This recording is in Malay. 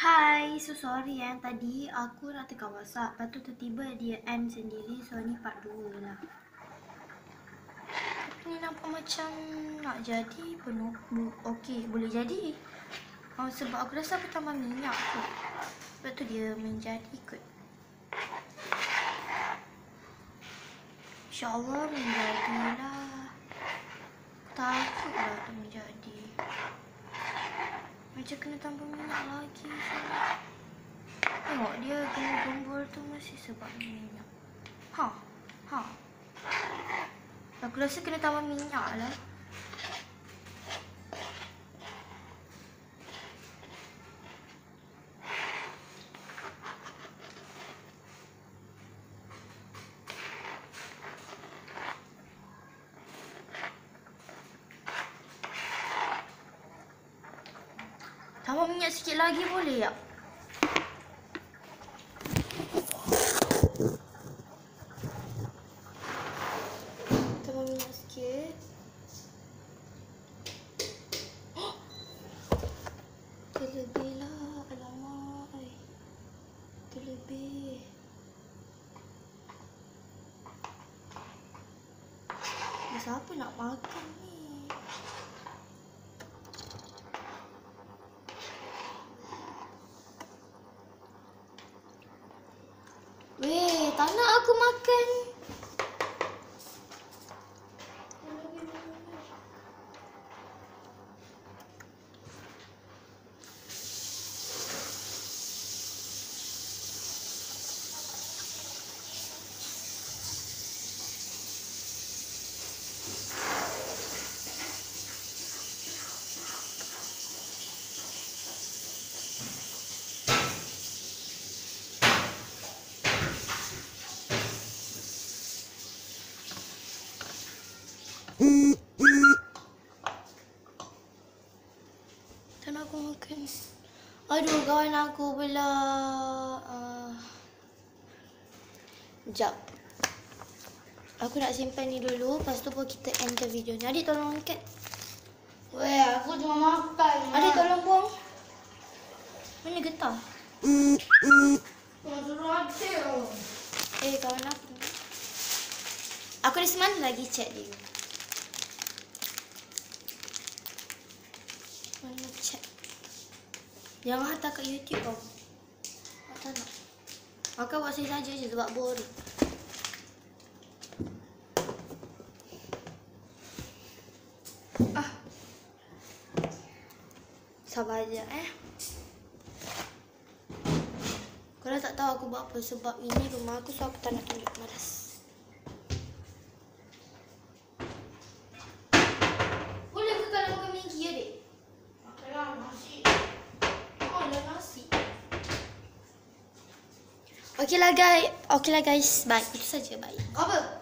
Hai, so sorry tadi aku nak tengah WhatsApp. Lepas tu tiba-tiba dia end sendiri. So ni part 2 lah. Ni nampak macam nak jadi penuh. Okey, boleh jadi. Sebab aku rasa aku tambah minyak kot. Sebab tu dia menjadi kot. InsyaAllah menjadilah. Takutlah tu menjadi. Macam kena tambah minyak lagi. Tengok dia kena gembul tu masih sebab minyak. Aku rasa kena tambah minyak lah. Tambah minyak sikit lagi boleh tak? Tambah minyak sikit. Terlebih lah. Alamak. Terlebih. Siapa nak makan ni? Weh, tak nak aku makan. Tak nak aku makan. Aduh, kawan aku pula. Sekejap. Aku nak simpan ni dulu. Lepas tu pun kita end the video ni. Adik tolong angkat. Weh, aku cuma makan. Adik tolong buang. Mana getah? Suruh adik. Kawan aku. Aku dah semalam lagi chat dia. Mana chat? Jangan hantar kat YouTube tau. Tak nak. Maka buat saya saja je sebab boring. Sabar je Korang tak tahu aku buat apa sebab ini rumah aku, so aku tak nak tunjuk, malas. Boleh ke kalau makan Maggi adik? Makanlah nasi. Dah nasi. Okeylah guys. Bye. Itu saja, bye. Apa?